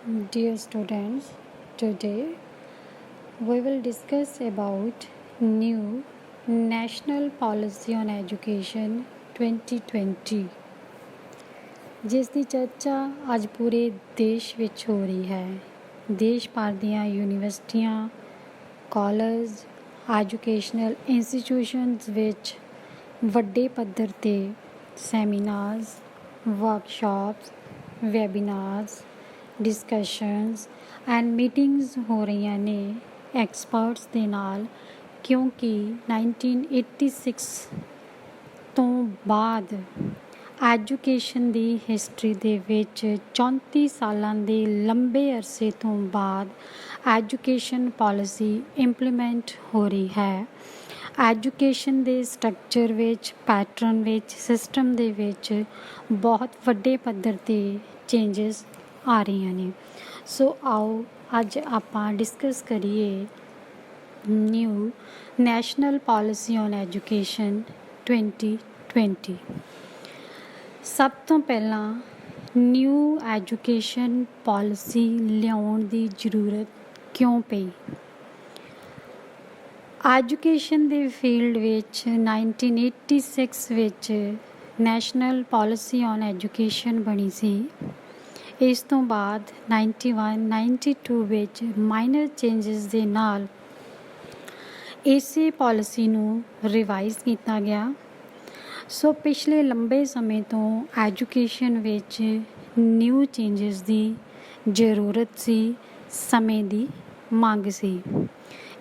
Dear students, today we will discuss about new National Policy on Education 2020 ਜਿਸ ਦੀ ਚਰਚਾ ਅੱਜ ਪੂਰੇ ਦੇਸ਼ ਵਿੱਚ ਹੋ ਰਹੀ ਹੈ। ਦੇਸ਼ ਭਰ ਦੀਆਂ ਯੂਨੀਵਰਸਿਟੀਆਂ, ਕਾਲਜ, ਐਜੂਕੇਸ਼ਨਲ ਇੰਸਟੀਟਿਊਸ਼ਨਸ ਵਿੱਚ ਵੱਡੇ ਪੱਧਰ 'ਤੇ seminars, workshops, webinars, discussions and meetings ਹੋ ਰਹੀਆਂ ਨੇ ਐਕਸਪਰਟਸ ਦੇ ਨਾਲ, ਕਿਉਂਕਿ 1986 ਤੋਂ ਬਾਅਦ ਐਜੂਕੇਸ਼ਨ ਦੀ ਹਿਸਟਰੀ ਦੇ ਵਿੱਚ 34 ਸਾਲਾਂ ਦੇ ਲੰਬੇ ਅਰਸੇ ਤੋਂ ਬਾਅਦ ਐਜੂਕੇਸ਼ਨ ਪਾਲਿਸੀ ਇੰਪਲੀਮੈਂਟ ਹੋ ਰਹੀ ਹੈ। ਐਜੂਕੇਸ਼ਨ ਦੇ ਸਟਰਕਚਰ ਵਿੱਚ, ਪੈਟਰਨ ਵਿੱਚ, ਸਿਸਟਮ ਦੇ ਵਿੱਚ ਬਹੁਤ ਵੱਡੇ ਪੱਧਰ 'ਤੇ ਚੇਂਜਸ ਆ ਰਹੀਆਂ ਨੇ। ਸੋ ਆਓ ਅੱਜ ਆਪਾਂ ਡਿਸਕਸ ਕਰੀਏ new national policy on education 2020। ਸਭ ਤੋਂ ਪਹਿਲਾਂ ਨਿਊ ਐਜੂਕੇਸ਼ਨ ਪਾਲਿਸੀ ਲਿਆਉਣ ਦੀ ਜ਼ਰੂਰਤ ਕਿਉਂ ਪਈ? ਐਜੂਕੇਸ਼ਨ ਦੇ ਫੀਲਡ ਵਿੱਚ 1986 ਵਿੱਚ ਨੈਸ਼ਨਲ ਪਾਲਿਸੀ ਔਨ ਐਜੂਕੇਸ਼ਨ ਬਣੀ ਸੀ। ਇਸ ਤੋਂ ਬਾਅਦ 91-92 ਵਿੱਚ ਮਾਈਨਰ ਚੇਂਜਸ ਦੇ ਨਾਲ ਇਸੇ ਪਾਲਿਸੀ ਨੂੰ ਰਿਵਾਈਜ਼ ਕੀਤਾ ਗਿਆ। ਸੋ ਪਿਛਲੇ ਲੰਬੇ ਸਮੇਂ ਤੋਂ ਐਜੂਕੇਸ਼ਨ ਵਿੱਚ ਨਿਊ ਚੇਂਜਸ ਦੀ ਜ਼ਰੂਰਤ ਸੀ, ਸਮੇਂ ਦੀ ਮੰਗ ਸੀ।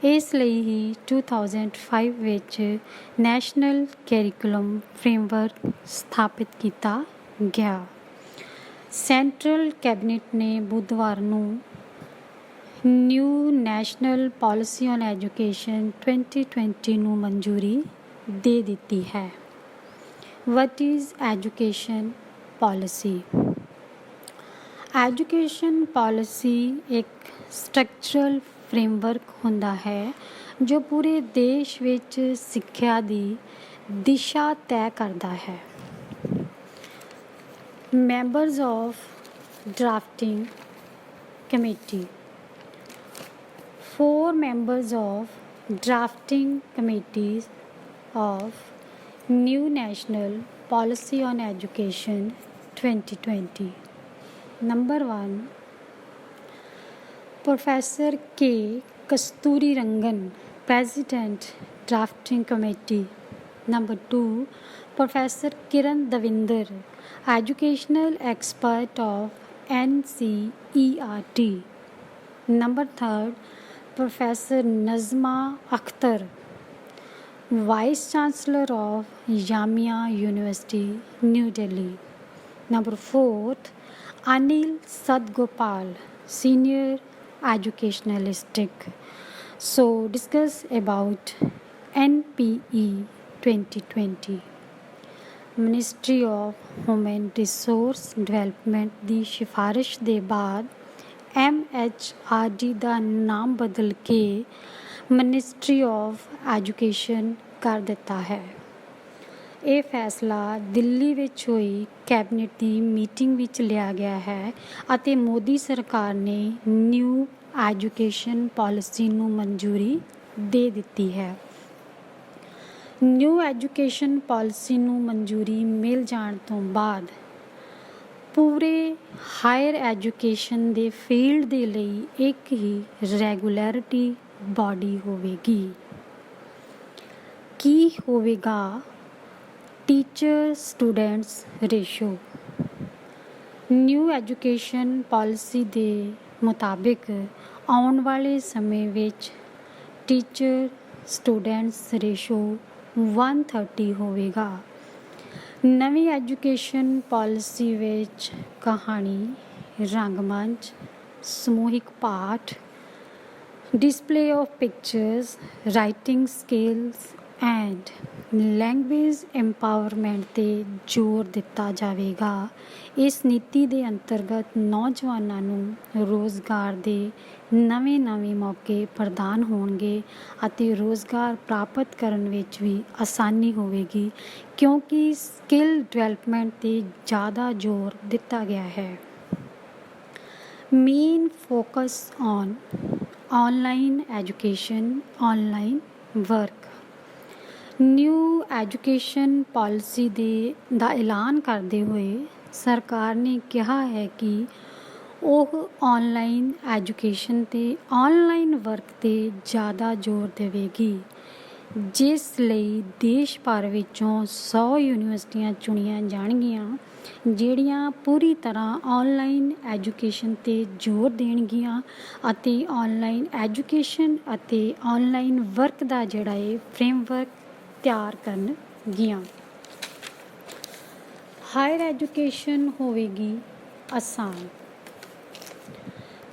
ਇਸ ਲਈ ਹੀ 2005 ਵਿੱਚ ਨੈਸ਼ਨਲ ਕੈਰੀਕੂਲਮ ਫਰੇਮਵਰਕ ਸਥਾਪਿਤ ਕੀਤਾ ਗਿਆ। ਸੈਂਟਰਲ ਕੈਬਨਿਟ ਨੇ ਬੁੱਧਵਾਰ ਨੂੰ new national policy on education 2020 ਨੂੰ ਮਨਜ਼ੂਰੀ ਦੇ ਦਿੱਤੀ ਹੈ। What is education policy? Education policy ਇੱਕ ਸਟਰਕਚਰਲ ਫਰੇਮਵਰਕ ਹੁੰਦਾ ਹੈ ਜੋ ਪੂਰੇ ਦੇਸ਼ ਵਿੱਚ ਸਿੱਖਿਆ ਦੀ ਦਿਸ਼ਾ ਤੈਅ ਕਰਦਾ ਹੈ। Members of drafting committee. 4 members of drafting committees of New National Policy on Education 2020. Number 1, Professor K. Kasturirangan, President, Drafting Committee. Number 2, Professor Kiran Davinder, Educational Expert of NCERT. Number 3, Professor Nazma Akhtar, Vice Chancellor of Jamia University, New Delhi. Number 4, Anil Sadgopal, Senior Educationalist. So discuss about NPE 2020. Ministry of Human Resource Development ਦੀ ਸਿਫਾਰਿਸ਼ ਦੇ ਬਾਅਦ MHRD ਦਾ ਨਾਮ ਬਦਲ ਕੇ ministry of education ਕਰ ਦਿੱਤਾ ਹੈ। ਇਹ ਫੈਸਲਾ ਦਿੱਲੀ ਵਿੱਚ ਹੋਈ ਕੈਬਨਿਟ ਦੀ ਮੀਟਿੰਗ ਵਿੱਚ ਲਿਆ ਗਿਆ ਹੈ ਅਤੇ ਮੋਦੀ ਸਰਕਾਰ ਨੇ ਨਿਊ ਐਜੂਕੇਸ਼ਨ ਪਾਲਿਸੀ ਨੂੰ ਮਨਜ਼ੂਰੀ ਦੇ ਦਿੱਤੀ ਹੈ। ਨਿਊ ਐਜੂਕੇਸ਼ਨ ਪਾਲਿਸੀ ਨੂੰ ਮਨਜ਼ੂਰੀ ਮਿਲ ਜਾਣ ਤੋਂ ਬਾਅਦ ਪੂਰੇ ਹਾਇਰ ਐਜੂਕੇਸ਼ਨ ਦੇ ਫੀਲਡ ਦੇ ਲਈ ਇੱਕ ਹੀ ਰੈਗੂਲੈਰਿਟੀ ਬਾਡੀ ਹੋਵੇਗੀ। ਕੀ ਹੋਵੇਗਾ? Teacher students ratio. New education policy ਦੇ ਮੁਤਾਬਿਕ ਆਉਣ ਵਾਲੇ ਸਮੇਂ ਵਿੱਚ ਟੀਚਰ ਸਟੂਡੈਂਟਸ ਰੇਸ਼ੋ 130 ਹੋਵੇਗਾ। ਨਵੀਂ ਐਜੂਕੇਸ਼ਨ ਪਾਲਿਸੀ ਵਿੱਚ ਕਹਾਣੀ, ਰੰਗਮੰਚ, ਸਮੂਹਿਕ ਪਾਠ, display of pictures, writing skills and language empowerment 'ਤੇ ਜ਼ੋਰ ਦਿੱਤਾ ਜਾਵੇਗਾ। ਇਸ ਨੀਤੀ ਦੇ ਅੰਤਰਗਤ ਨੌਜਵਾਨਾਂ ਨੂੰ ਰੋਜ਼ਗਾਰ ਦੇ ਨਵੇਂ ਮੌਕੇ ਪ੍ਰਦਾਨ ਹੋਣਗੇ ਅਤੇ ਰੋਜ਼ਗਾਰ ਪ੍ਰਾਪਤ ਕਰਨ ਵਿੱਚ ਵੀ ਆਸਾਨੀ ਹੋਵੇਗੀ, ਕਿਉਂਕਿ ਸਕਿੱਲ ਡਿਵੈਲਪਮੈਂਟ 'ਤੇ ਜ਼ਿਆਦਾ ਜ਼ੋਰ ਦਿੱਤਾ ਗਿਆ ਹੈ। Main focus on online education, online work। New education policy ਦਾ ਐਲਾਨ ਕਰਦੇ ਹੋਏ ਸਰਕਾਰ ਨੇ ਕਿਹਾ ਹੈ ਕਿ ਉਹ ਆਨਲਾਈਨ ਐਜੂਕੇਸ਼ਨ ਅਤੇ ਆਨਲਾਈਨ ਵਰਕ 'ਤੇ ਜ਼ਿਆਦਾ ਜ਼ੋਰ ਦੇਵੇਗੀ, ਜਿਸ ਲਈ ਦੇਸ਼ ਭਰ ਵਿੱਚੋਂ 100 ਯੂਨੀਵਰਸਿਟੀਆਂ ਚੁਣੀਆਂ ਜਾਣਗੀਆਂ ਜਿਹੜੀਆਂ ਪੂਰੀ ਤਰ੍ਹਾਂ ਆਨਲਾਈਨ ਐਜੂਕੇਸ਼ਨ 'ਤੇ ਜ਼ੋਰ ਦੇਣਗੀਆਂ ਅਤੇ ਆਨਲਾਈਨ ਐਜੂਕੇਸ਼ਨ ਅਤੇ ਆਨਲਾਈਨ ਵਰਕ ਦਾ ਜਿਹੜਾ ਇਹ ਫਰੇਮਵਰਕ ਤਿਆਰ ਕਰਨਗੀਆਂ। ਹਾਇਰ ਐਜੂਕੇਸ਼ਨ ਹੋਵੇਗੀ ਆਸਾਨ।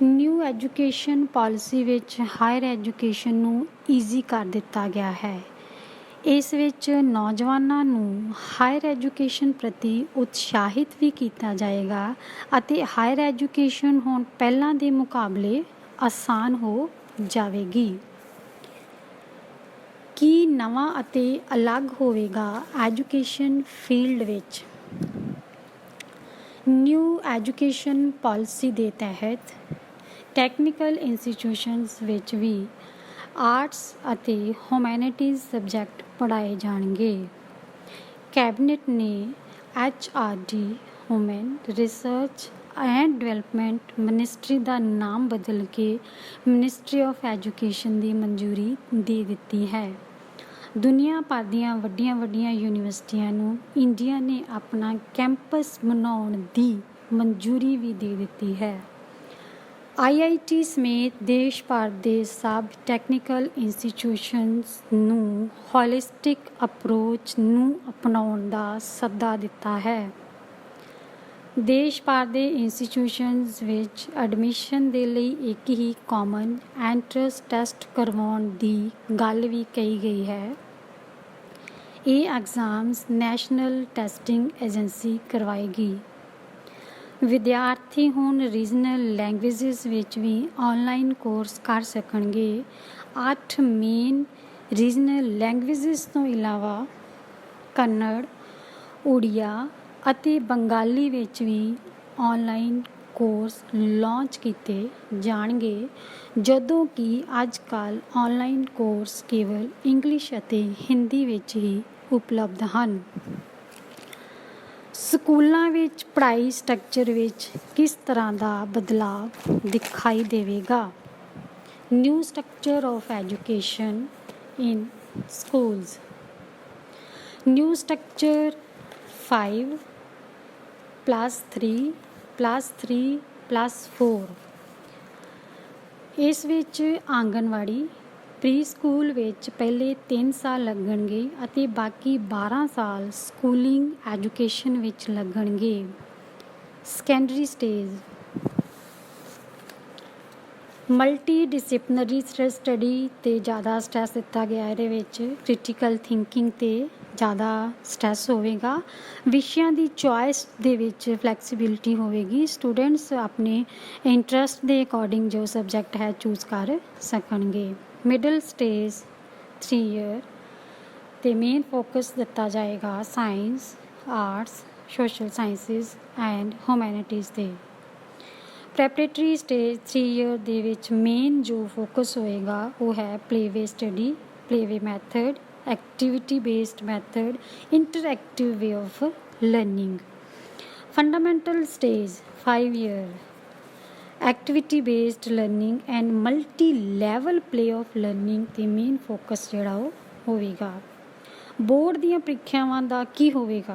ਨਿਊ ਐਜੂਕੇਸ਼ਨ ਪਾਲਿਸੀ ਵਿੱਚ ਹਾਇਰ ਐਜੂਕੇਸ਼ਨ ਨੂੰ ਈਜ਼ੀ ਕਰ ਦਿੱਤਾ ਗਿਆ ਹੈ। ਇਸ ਵਿੱਚ ਨੌਜਵਾਨਾਂ ਨੂੰ ਹਾਇਰ ਐਜੂਕੇਸ਼ਨ ਪ੍ਰਤੀ ਉਤਸ਼ਾਹਿਤ ਵੀ ਕੀਤਾ ਜਾਏਗਾ ਅਤੇ ਹਾਇਰ ਐਜੂਕੇਸ਼ਨ ਹੁਣ ਪਹਿਲਾਂ ਦੇ ਮੁਕਾਬਲੇ ਆਸਾਨ ਹੋ ਜਾਵੇਗੀ। ਕੀ ਨਵਾਂ ਅਤੇ ਅਲੱਗ ਹੋਵੇਗਾ ਐਜੂਕੇਸ਼ਨ ਫੀਲਡ ਵਿੱਚ? ਨਿਊ ਐਜੂਕੇਸ਼ਨ ਪਾਲਿਸੀ ਦੇ ਤਹਿਤ ਟੈਕਨੀਕਲ ਇੰਸਟੀਟਿਊਸ਼ਨਸ ਵਿੱਚ ਵੀ ਆਰਟਸ ਅਤੇ ਹਿਊਮੈਨਿਟੀਜ਼ ਸਬਜੈਕਟ ਪੜ੍ਹਾਏ ਜਾਣਗੇ। ਕੈਬਨਿਟ ਨੇ HRD human research and development ministry ਦਾ ਨਾਮ ਬਦਲ ਕੇ ਮਿਨਿਸਟਰੀ ਆਫ ਐਜੂਕੇਸ਼ਨ ਦੀ ਮਨਜ਼ੂਰੀ ਦੇ ਦਿੱਤੀ ਹੈ। ਦੁਨੀਆ ਭਰ ਦੀਆਂ ਵੱਡੀਆਂ ਯੂਨੀਵਰਸਿਟੀਆਂ ਨੂੰ ਇੰਡੀਆ ਨੇ ਆਪਣਾ ਕੈਂਪਸ ਬਣਾਉਣ ਦੀ ਮਨਜ਼ੂਰੀ ਵੀ ਦੇ ਦਿੱਤੀ ਹੈ। IIT ਸਮੇਤ ਦੇਸ਼ ਭਰ ਦੇ ਸਭ ਟੈਕਨੀਕਲ ਇੰਸਟੀਟਿਊਸ਼ਨਸ ਨੂੰ ਹੋਲਿਸਟਿਕ ਅਪਰੋਚ ਨੂੰ ਅਪਣਾਉਣ ਦਾ ਸੱਦਾ ਦਿੱਤਾ ਹੈ। ਦੇਸ਼ ਭਰ ਦੇ ਇੰਸਟੀਟਿਊਸ਼ਨਸ ਵਿੱਚ ਐਡਮਿਸ਼ਨ ਦੇ ਲਈ ਇੱਕ ਹੀ ਕਾਮਨ ਐਂਟਰੈਂਸ ਟੈਸਟ ਕਰਵਾਉਣ ਦੀ ਗੱਲ ਵੀ ਕਹੀ ਗਈ ਹੈ। ਇਹ ਐਗਜ਼ਾਮਸ ਨੈਸ਼ਨਲ ਟੈਸਟਿੰਗ ਏਜੰਸੀ ਕਰਵਾਏਗੀ। ਵਿਦਿਆਰਥੀ ਹੁਣ ਰੀਜਨਲ ਲੈਂਗੁਏਜਸ ਵਿੱਚ ਵੀ ਆਨਲਾਈਨ ਕੋਰਸ ਕਰ ਸਕਣਗੇ। 8 ਮੇਨ ਰੀਜਨਲ ਲੈਂਗੁਏਜਸ ਤੋਂ ਇਲਾਵਾ ਕੰਨੜ, ਉੜੀਆ ਅਤੇ ਬੰਗਾਲੀ ਵਿੱਚ ਵੀ ਆਨਲਾਈਨ ਕੋਰਸ ਲਾਂਚ ਕੀਤੇ ਜਾਣਗੇ, ਜਦੋਂ ਕਿ ਅੱਜ ਕੱਲ੍ਹ ਆਨਲਾਈਨ ਕੋਰਸ ਕੇਵਲ ਇੰਗਲਿਸ਼ ਅਤੇ ਹਿੰਦੀ ਵਿੱਚ ਹੀ ਉਪਲਬਧ ਹਨ। ਸਕੂਲਾਂ ਵਿੱਚ ਪੜ੍ਹਾਈ ਸਟਰਕਚਰ ਵਿੱਚ ਕਿਸ ਤਰ੍ਹਾਂ ਦਾ ਬਦਲਾਅ ਦਿਖਾਈ ਦੇਵੇਗਾ? New structure of education in schools. New structure 5+3+3+4। ਇਸ ਵਿੱਚ ਆਂਗਣਵਾੜੀ ਪ੍ਰੀ ਸਕੂਲ ਵਿੱਚ ਪਹਿਲੇ 3 ਸਾਲ ਲੱਗਣਗੇ ਅਤੇ ਬਾਕੀ 12 ਸਾਲ ਸਕੂਲਿੰਗ ਐਜੂਕੇਸ਼ਨ ਵਿੱਚ ਲੱਗਣਗੇ। ਸੈਕੰਡਰੀ ਸਟੇਜ ਮਲਟੀ ਡਿਸਿਪਲਿਨਰੀ ਸਟੱਡੀ 'ਤੇ ਜ਼ਿਆਦਾ ਸਟ੍ਰੈਸ ਦਿੱਤਾ ਗਿਆ। ਇਹਦੇ ਵਿੱਚ ਕ੍ਰਿਟੀਕਲ ਥਿੰਕਿੰਗ 'ਤੇ ਜ਼ਿਆਦਾ ਸਟ੍ਰੈਸ ਹੋਵੇਗਾ। ਵਿਸ਼ਿਆਂ ਦੀ ਚੋਇਸ ਦੇ ਵਿੱਚ ਫਲੈਕਸੀਬਿਲਿਟੀ ਹੋਵੇਗੀ। ਸਟੂਡੈਂਟਸ ਆਪਣੇ ਇੰਟਰਸਟ ਦੇ ਅਕੋਰਡਿੰਗ ਜੋ ਸਬਜੈਕਟ ਹੈ ਚੂਜ਼ ਕਰ ਸਕਣਗੇ। ਮਿਡਲ ਸਟੇਜ 3 ਈਅਰ 'ਤੇ ਮੇਨ ਫੋਕਸ ਦਿੱਤਾ ਜਾਏਗਾ science, arts, social sciences and humanities 'ਤੇ। ਪ੍ਰੈਪਰੇਟਰੀ ਸਟੇਜ 3 ਈਅਰ ਦੇ ਵਿੱਚ ਮੇਨ ਜੋ ਫੋਕਸ ਹੋਏਗਾ ਉਹ ਹੈ Playway study, Playway method, activity based method, interactive way of learning. Fundamental stage 5 year activity based learning and multi level play of learning 'ਤੇ main focus ਜਿਹੜਾ ਉਹ ਹੋਵੇਗਾ। ਬੋਰਡ ਦੀਆਂ ਪ੍ਰੀਖਿਆਵਾਂ ਦਾ ਕੀ ਹੋਵੇਗਾ?